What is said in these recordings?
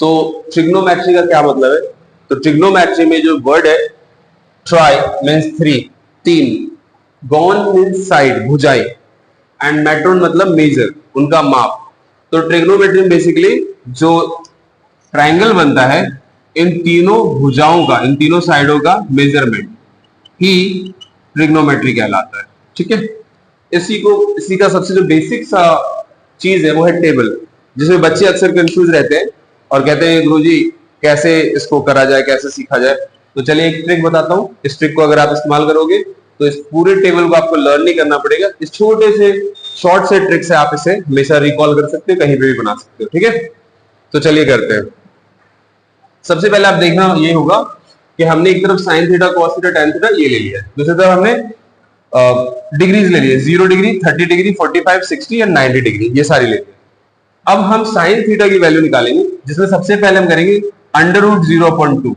तो ट्रिग्नोमेट्री का क्या मतलब है? तो ट्रिग्नोमेट्री में जो वर्ड है ट्राई मीन्स थ्री, तीन, गॉन मीन्स साइड, भुजाएं, एंड मेट्रोन मतलब मेजर, उनका माप। तो ट्रिग्नोमेट्री में बेसिकली जो ट्राइंगल बनता है इन तीनों भुजाओं का, इन तीनों साइडों का मेजरमेंट ही ट्रिग्नोमेट्री कहलाता है। ठीक है, इसी का सबसे जो बेसिक सा चीज है वो है टेबल, जिसमें बच्चे अक्सर कंफ्यूज रहते हैं और कहते हैं गुरुजी कैसे इसको करा जाए, कैसे सीखा जाए। तो चलिए एक ट्रिक बताता हूँ। इस ट्रिक को अगर आप इस्तेमाल करोगे तो इस पूरे टेबल को आपको लर्न नहीं करना पड़ेगा। इस छोटे से शॉर्ट से ट्रिक से आप इसे हमेशा रिकॉल कर सकते हो, कहीं पे भी बना सकते हो। ठीक है, तो चलिए करते हैं। सबसे पहले आप देखना ये होगा कि हमने एक तरफ sine theta, cos theta, tan theta ये ले लिया है, दूसरी तरफ हमने डिग्रीज ले लिए, 0 डिग्री, 30 डिग्री, 45, 60 एंड 90 डिग्री, ये सारी लेते हैं। अब हम साइन थीटा की वैल्यू निकालेंगे, जिसमें सबसे पहले हम करेंगे under root 0/2,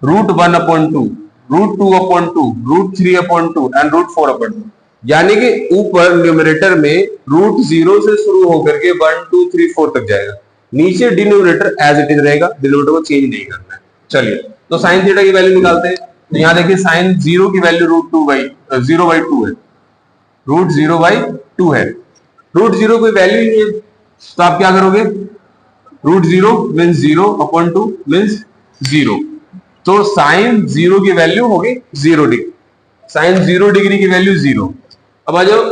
root 1/2, root 2/2, root 3/2 and root 4/2। यानी कि ऊपर न्यूमरेटर में रूट 0 से शुरू होकर के 1, 2, 3, 4 तक जाएगा, नीचे डिनोमिनेटर एज इट इज रहेगा, डिनोमिनेटर को चेंज नहीं करना है। चलिए तो साइन थीटा की वैल्यू निकालते हैं। तो यहां देखिए साइन 0 की वैल्यू रूट 0/2 है, रूट 0/2 है। रूट 0 कोई वैल्यू ही नहीं है, तो आप क्या करोगे? Root 0 means 0/2 means 0। तो साइन 0 की वैल्यू होगी 0 डिग्री, साइन 0 डिग्री की वैल्यू 0। अब आ जाओ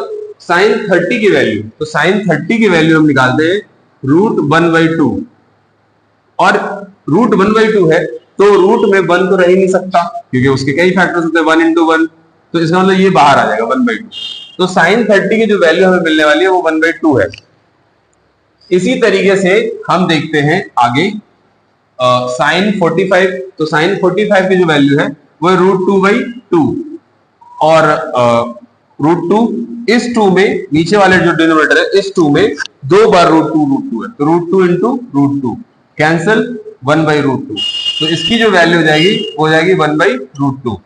साइन 30 की वैल्यू। तो साइन 30 की वैल्यू हम निकालते हैं रूट 1/2, और रूट 1/2 है तो रूट में 1 तो रह ही नहीं सकता, क्योंकि उसके कई फैक्टर्स होते हैं, 1 × 1, तो इसका मतलब ये बाहर आ जाएगा 1/2। तो साइन 30 की जो वैल्यू हमें मिलने वाली है वो 1/2 है। इसी तरीके से हम देखते हैं आगे साइन 45। तो साइन 45 की जो वैल्यू है वो है रूट 2/2, और रूट 2, इस 2 में नीचे वाले जो डिनोमिनेटर है इस 2 में 2 बार रूट 2 है, तो रूट 2 × रूट 2 कैंसल 1/√2। तो इसकी जो वैल्यू हो जाएगी वो हो जाएगी 1/√2।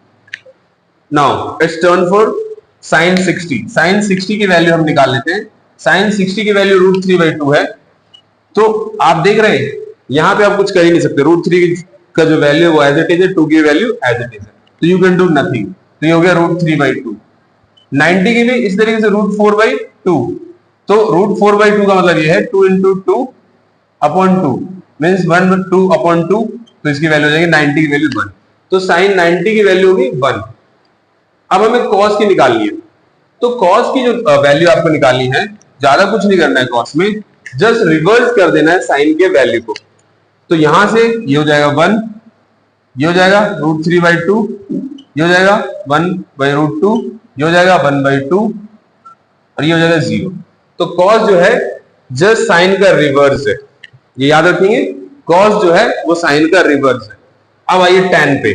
Now it's turn for sine 60। Sine 60 की वैल्यू हम निकाल लेते हैं। साइन 60 की वैल्यू रूट 3/2 है। तो आप देख रहे हैं यहां पे आप कुछ कर ही नहीं सकते, रूट 3 का जो वैल्यू है वो एज इट इज है, 2 की वैल्यू एज इट इज है, तो यू कैन डू नथिंग। तो ये हो गया रूट 3/2। 90 की भी इस तरीके से रूट 4/2। तो रूट 4/2 का मतलब ये है 2 × 2/2 मीन्स 1/2/2, तो इसकी वैल्यू हो जाएगी 90 की वैल्यू 1। तो साइन 90 की वैल्यू होगी 1। अब हमें कॉस की निकालनी है। तो कॉस की जो वैल्यू आपको निकालनी है, ज्यादा कुछ नहीं करना है कॉस में, जस्ट रिवर्स कर देना है साइन के वैल्यू को। तो यहां से ये हो जाएगा 1, ये हो जाएगा रूट 3/2, ये हो जाएगा 1/√2, ये हो जाएगा 1/2, और ये हो जाएगा 0। तो कॉस जो है जस्ट साइन का रिवर्स है, ये याद रखेंगे, कॉस जो है वो साइन का रिवर्स है। अब आइए टैन पे।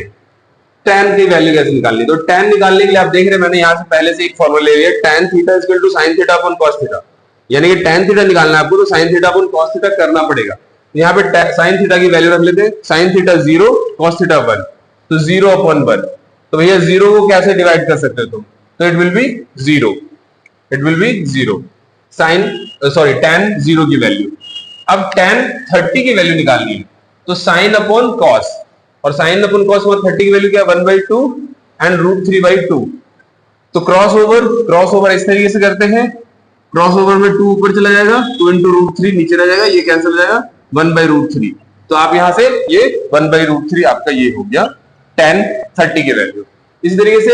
टैन की वैल्यू कैसे निकालनी? तो टैन निकालने के लिए आप देख रहे हैं मैंने यहां से पहले से एक फॉर्मूला ले लिया, tan theta equal to sine theta upon cos theta. यानी कि टैन थीटा निकालना है आपको तो sine theta upon cos theta करना पड़ेगा। यहाँ पे साइन थीटा की वैल्यू रख लेते हैं, साइन थीटा 0, कॉस थीटा 1, तो 0/1। तो भैया 0 को कैसे डिवाइड कर सकते हो तुम? तो it will be 0, it will be 0। Sine sorry tan 0 की वैल्यू। अब टैन 30 की वैल्यू निकालनी है, तो साइन अपॉन कॉस, और साइन अपॉन कॉस में 30 की वैल्यू क्या? 1/2 एंड रूट 3/2। तो क्रॉस ओवर इस तरीके से करते हैं, क्रॉस ओवर में 2 ऊपर चला जाएगा, 2 × √3 नीचे रह जाएगा, ये कैंसिल हो जाएगा 1/√3। तो आप यहां से ये 1/√3 आपका ये हो गया tan 30 की वैल्यू। इसी तरीके से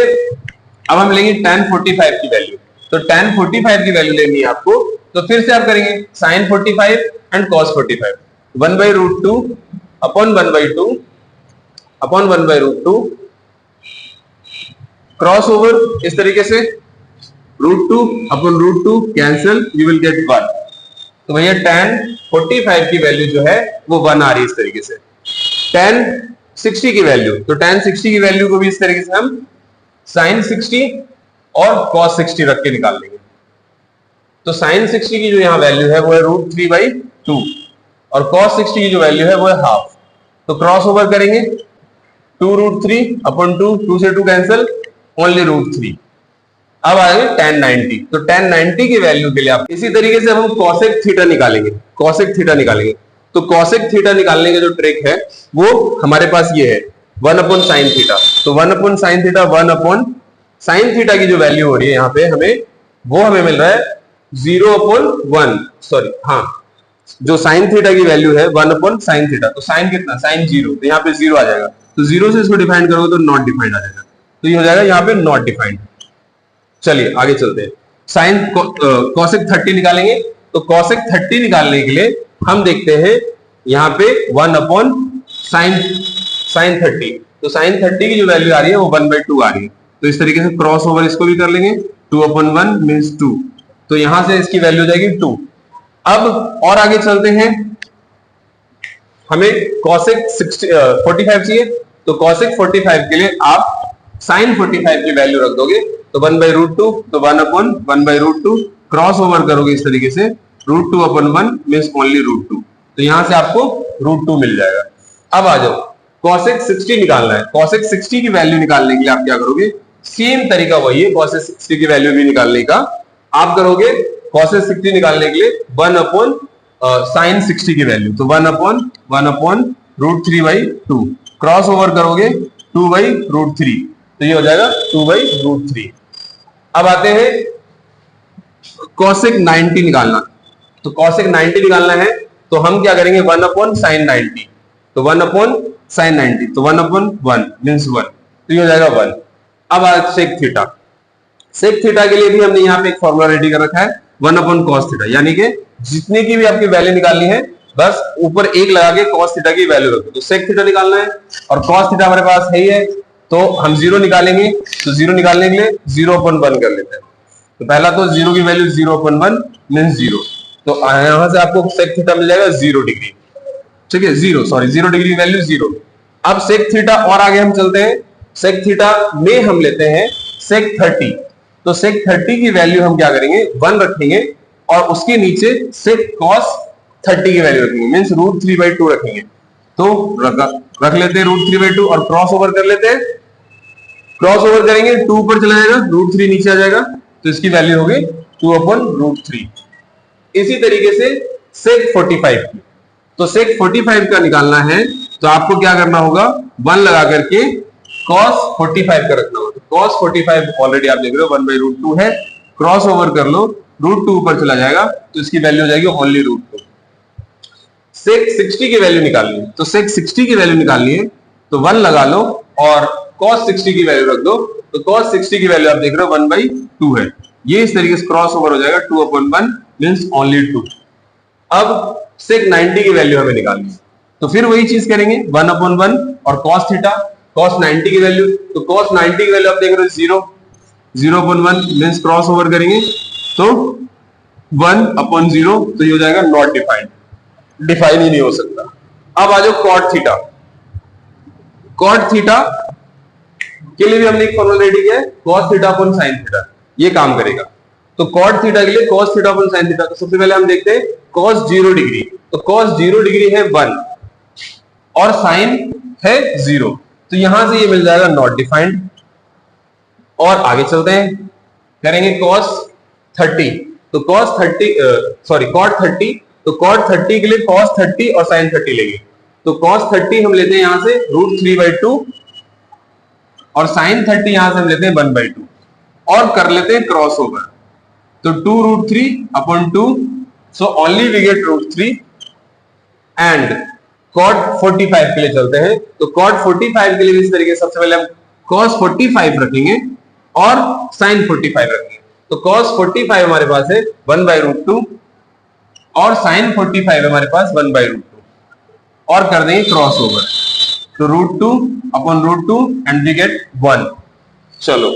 अब हम लेंगे tan 45 की वैल्यू। तो tan 45 की वैल्यू लेनी है आपको, तो फिर से आप करेंगे sin 45 and cos 45, 1/√2 upon 1/2 upon 1/√2, cross over इस तरीके से, √2 upon √2 cancel, you will get 1। तो भैया tan 45 की वैल्यू जो है वो 1 आ रही है इस तरीके से। tan 60 की वैल्यू, तो tan 60 की वैल्यू को भी इस तरीके से हम sin 60 और cos 60 रख के निकाल लेंगे। तो sin 60 की जो यहाँ वैल्यू है वो है √3/2, और cos 60 की जो वैल्यू है वो है हाफ। तो क्रॉस ओवर करेंगे, 2√3 अपॉन 2, 2 से 2 कैंसिल, ओनली √3। अब आएंगे tan 90। तो tan 90 की वैल्यू के लिए आप इसी तरीके से हम cosec थीटा निकालेंगे, cosec थीटा निकालेंगे। तो कॉसेक थीटा निकालने का जो ट्रिक है वो हमारे पास ये है 1 अपॉन साइन थीटा। तो 1 upon sine theta, 1 upon sine theta की जो वैल्यू हो रही है यहाँ पे हमें मिल रहा है 0 अपॉन 1, सॉरी हाँ, जो साइन थीटा की वैल्यू है 1 अपॉन साइन थीटा, तो साइन कितना, साइन 0, तो यहाँ पे 0 आ जाएगा। तो 0 से इसको डिफाइन करोगे तो नॉट डिफाइंड आ जाएगा, तो ये हो जाएगा यहाँ पे नॉट डिफाइंड। चलिए आगे चलते हैं। साइन कॉसेक 30 निकालेंगे। तो कॉसेक 30 निकालने के लिए हम देखते हैं यहाँ पे 1 अपॉन साइन 30, तो साइन 30 की जो वैल्यू आ रही है वो 1/2 आ रही है। तो इस तरीके से क्रॉस ओवर इसको भी कर लेंगे, 2 अपॉन 1 मीन्स 2, तो यहां से इसकी वैल्यू हो जाएगी 2। अब और आगे चलते हैं, हमें कॉसेक 45 चाहिए। तो कॉसेक 45 के लिए आप साइन 45 की वैल्यू रख दोगे, तो 1/√2, तो 1 अपॉन 1/√2, क्रॉस ओवर करोगे इस तरीके से, √2 अपॉन 1 मीन्स ओनली √2, तो यहां से आपको √2 मिल जाएगा। अब आ जाओ, कॉसेक 60 निकालना है। कॉसेक 60 की वैल्यू निकालने के लिए आप क्या करोगे, सेम तरीका वही है कॉसेक 60 की वैल्यू भी निकालने का। आप करोगे कॉसेक 60 निकालने के लिए 1 अपॉन साइन 60 की वैल्यू, तो 1 अपॉन √3/2, क्रॉस ओवर करोगे 2/√3, तो ये हो जाएगा 2/√3। अब आते हैं कॉसेक 90 निकालना। तो कॉसेक 90 निकालना है तो हम क्या करेंगे, 1 अपॉन साइन 90, तो 1 अपॉन साइन 90, तो 1 अपॉन 1 मीन्स 1, तो ये हो जाएगा 1। अब आज सेक थीटा। सेक थीटा के लिए भी हमने यहाँ पे एक फॉर्मूला रेडी कर रखा है, 1 अपॉन कॉस थीटा, यानी कि जितने की भी आपकी वैल्यू निकालनी है बस ऊपर 1 लगा के कॉस थीटा की वैल्यू रखो। तो सेक थीटा निकालना है और कॉस थीटा हमारे पास है ही है, तो हम 0 निकालेंगे। तो 0 निकालने के लिए 0 अपॉन 1 कर लेते हैं। तो पहला तो 0 की वैल्यू 0 अपॉन 1 मीन्स 0, तो यहां से आपको सेक थीटा मिल जाएगा 0 डिग्री, ठीक है, 0 डिग्री वैल्यू 0। अब सेक थीटा और आगे हम चलते हैं, सेक थीटा में हम लेते हैं सेक 30। तो सेक 30 की वैल्यू हम क्या करेंगे, 1 रखेंगे और उसके नीचे सेक कॉस 30 की वैल्यू रखेंगे, मीन्स √3/2 रखेंगे। तो रख लेते हैं √3/2 और क्रॉस ओवर कर लेते हैं। क्रॉस ओवर करेंगे 2 ऊपर चला जाएगा, √3 नीचे आ जाएगा, तो इसकी वैल्यू होगी 2 अपॉन √3। इसी तरीके से सेक 45 की, तो सेक 45 का निकालना है तो आपको क्या करना होगा, 1 लगा करके cos 45 का रखना होगा। तो cos 45 ऑलरेडी आप देख रहे हो 1/√2 है, क्रॉस ओवर कर लो, √2 ऊपर चला जाएगा, तो इसकी वैल्यू हो जाएगी ओनली √2। सेक 60 की वैल्यू निकालनी है। तो सेक 60 की वैल्यू निकालनी है तो 1 लगा लो और cos 60 की वैल्यू रख दो। तो cos 60 की वैल्यू आप देख रहे हो 1/2 है, ये इस तरीके से क्रॉस ओवर हो जाएगा, 2 अपॉन 1 मीन्स ओनली 2। अब सेक 90 की वैल्यू हमें निकालनी है, तो फिर वही चीज करेंगे, 1 अपॉन 1 और cos थीटा, cos 90 की वैल्यू, तो cos 90 की वैल्यू आप देख रहे हो 0 अपॉन 1 मीन्स क्रॉस ओवर करेंगे तो 1 अपॉन 0, तो ये हो जाएगा नॉट डिफाइंड, डिफाइन ही नहीं हो सकता। अब आ जाओ cot थीटा। cot थीटा के लिए भी हमने एक फॉर्मूला रेडी किया है, cos theta upon sin theta, ये काम करेगा। तो cot थीटा के लिए cos theta upon sin theta, तो सबसे पहले हम देखते हैं cos 0 डिग्री। तो cos 0 डिग्री है 1 और sin है 0, तो यहां से ये मिल जाएगा नॉट डिफाइंड। और आगे चलते हैं, करेंगे cos 30। तो cos 30 तो cot 30 के लिए cos 30 और sin 30 लेंगे। तो cos 30 हम लेते हैं यहां से √3/2 और sin 30 यहां से हम लेते हैं 1/2 और कर लेते हैं क्रॉस ओवर, तो 2√3 upon 2, so only we get √3। And cot 45 के लिए चलते हैं। तो cot 45 के लिए इस तरीके से सबसे पहले हम cos 45 रखेंगे और sin 45 रखेंगे। तो cos 45 हमारे पास है 1/√2 और sin 45 हमारे पास 1/√2 और कर देंगे क्रॉस ओवर, तो √2 अपॉन √2 एंड वी गेट 1। चलो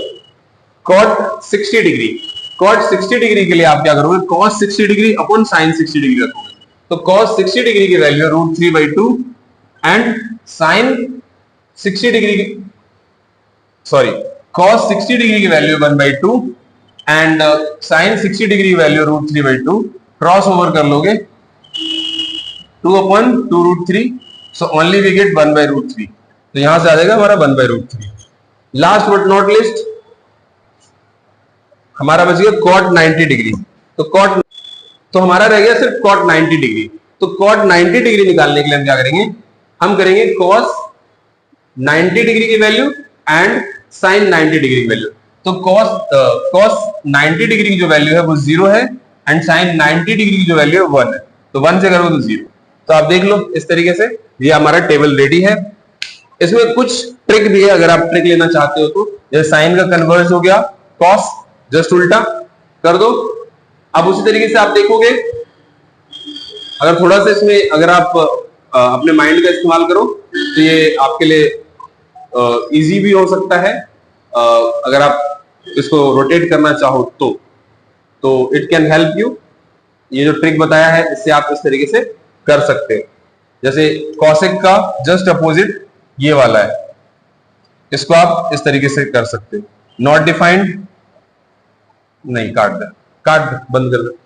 cot 60 डिग्री, cot 60 डिग्री के लिए आप क्या करोगे, cos 60 degree upon sin 60 degree रखोगे। तो cos 60 डिग्री की value √3/2 and sin 60 degree cos 60 degree की वैल्यू 1/2 एंड sin 60 डिग्री की वैल्यू √3/2, क्रॉस ओवर कर लोगे 2 upon 2√3, so only we get 1/√3, तो यहां से आ जाएगा हमारा 1/√3। लास्ट बट नॉट लिस्ट हमारा बच गया cot 90 डिग्री। तो हमारा रह गया सिर्फ cot 90 डिग्री। तो cot 90 डिग्री निकालने के लिए हम क्या करेंगे, हम करेंगे cos 90 डिग्री की वैल्यू एंड sin 90 डिग्री की वैल्यू। तो cos 90 डिग्री की जो वैल्यू है वो 0 है एंड sin 90 डिग्री की जो वैल्यू है 1 है। तो 1 से करोगे तो 0। तो आप देख लो इस तरीके से ये हमारा टेबल रेडी है। इसमें कुछ ट्रिक भी है, अगर आप ट्रिक लेना चाहते हो तो, जैसे साइन का कन्वर्स हो गया, कॉस जस्ट उल्टा कर दो। अब उसी तरीके से आप देखोगे, अगर थोड़ा सा इसमें अगर आप अपने माइंड का इस्तेमाल करो तो ये आपके लिए इजी भी हो सकता है। अगर आप इसको रोटेट करना चाहो तो इट कैन हेल्प यू। ये जो ट्रिक बताया है इससे आप इस तरीके से कर सकते हो। जैसे कॉसेक का जस्ट अपोजिट ये वाला है, इसको आप इस तरीके से कर सकते हो। नॉट डिफाइंड नहीं, काट दे, काट बंद कर दे।